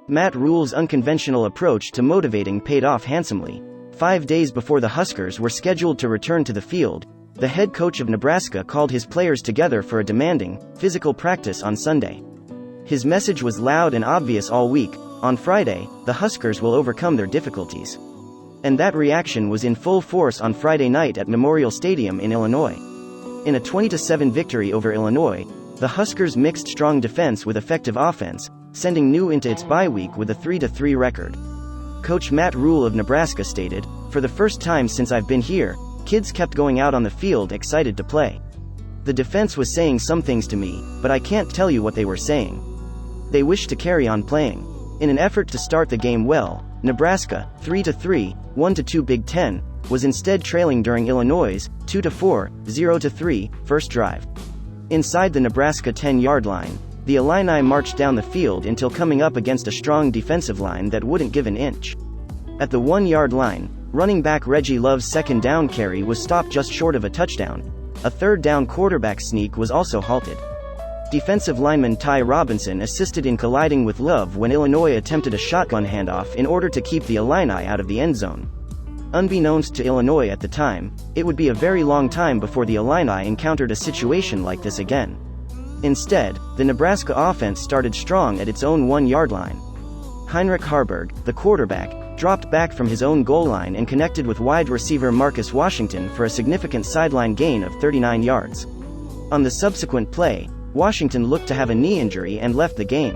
Matt Rhule's unconventional approach to motivating paid off handsomely. 5 days before the Huskers were scheduled to return to the field, the head coach of Nebraska called his players together for a demanding, physical practice on Sunday. His message was loud and obvious all week: on Friday, the Huskers will overcome their difficulties. And that reaction was in full force on Friday night at Memorial Stadium in Illinois. In a 20-7 victory over Illinois, the Huskers mixed strong defense with effective offense, sending New into its bye week with a 3-3 record. Coach Matt Rhule of Nebraska stated, "For the first time since I've been here, kids kept going out on the field excited to play. The defense was saying some things to me, but I can't tell you what they were saying. They wished to carry on playing." In an effort to start the game well, Nebraska, 3-3, 1-2 Big Ten, was instead trailing during Illinois' 2-4, 0-3, first drive. Inside the Nebraska 10-yard line, the Illini marched down the field until coming up against a strong defensive line that wouldn't give an inch. At the 1-yard line, running back Reggie Love's second down carry was stopped just short of a touchdown. A third down quarterback sneak was also halted. Defensive lineman Ty Robinson assisted in colliding with Love when Illinois attempted a shotgun handoff in order to keep the Illini out of the end zone. Unbeknownst to Illinois at the time, it would be a very long time before the Illini encountered a situation like this again. Instead, the Nebraska offense started strong at its own 1-yard line. Heinrich Haarberg, the quarterback, dropped back from his own goal line and connected with wide receiver Marcus Washington for a significant sideline gain of 39 yards. On the subsequent play, Washington looked to have a knee injury and left the game.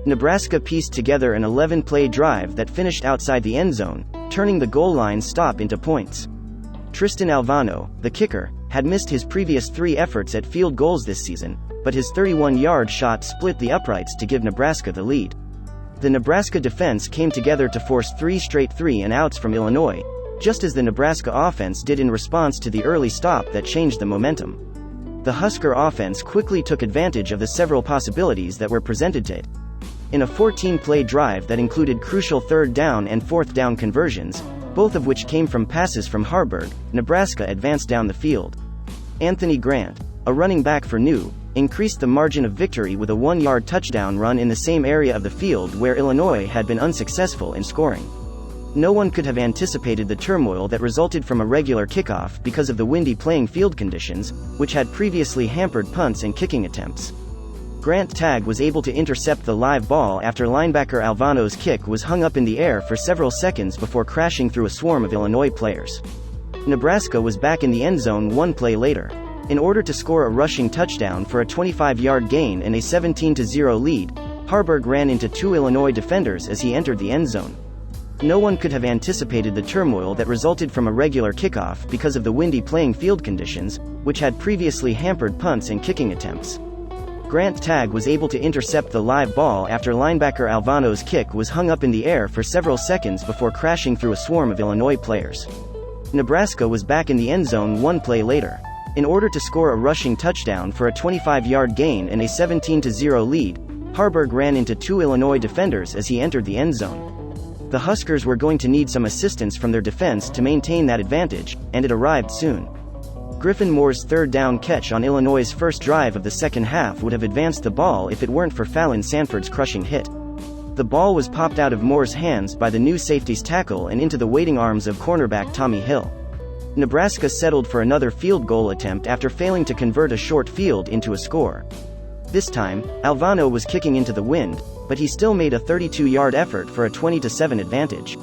Nebraska pieced together an 11-play drive that finished outside the end zone, turning the goal line stop into points. Tristan Alvano, the kicker, had missed his previous 3 efforts at field goals this season, but his 31-yard shot split the uprights to give Nebraska the lead. The Nebraska defense came together to force 3 straight 3-and-outs from Illinois, just as the Nebraska offense did in response to the early stop that changed the momentum. The Husker offense quickly took advantage of the several possibilities that were presented to it. In a 14-play drive that included crucial 3rd down and 4th down conversions, both of which came from passes from Haarberg, Nebraska advanced down the field. Anthony Grant, a running back for New, increased the margin of victory with a 1-yard touchdown run in the same area of the field where Illinois had been unsuccessful in scoring. No one could have anticipated the turmoil that resulted from a regular kickoff because of the windy playing field conditions, which had previously hampered punts and kicking attempts. Grant Tagg was able to intercept the live ball after linebacker Alvano's kick was hung up in the air for several seconds before crashing through a swarm of Illinois players. Nebraska was back in the end zone 1 play later. In order to score a rushing touchdown for a 25-yard gain and a 17-0 lead, Haarberg ran into 2 Illinois defenders as he entered the end zone. No one could have anticipated the turmoil that resulted from a regular kickoff because of the windy playing field conditions, which had previously hampered punts and kicking attempts. Grant Tagg was able to intercept the live ball after linebacker Alvano's kick was hung up in the air for several seconds before crashing through a swarm of Illinois players. Nebraska was back in the end zone 1 play later. In order to score a rushing touchdown for a 25-yard gain and a 17-0 lead, Haarberg ran into 2 Illinois defenders as he entered the end zone. The Huskers were going to need some assistance from their defense to maintain that advantage, and it arrived soon. Griffin Moore's 3rd down catch on Illinois' first drive of the second half would have advanced the ball if it weren't for Fallon Sanford's crushing hit. The ball was popped out of Moore's hands by the new safety's tackle and into the waiting arms of cornerback Tommy Hill. Nebraska settled for another field goal attempt after failing to convert a short field into a score. This time, Alvano was kicking into the wind, but he still made a 32-yard effort for a 20-7 advantage.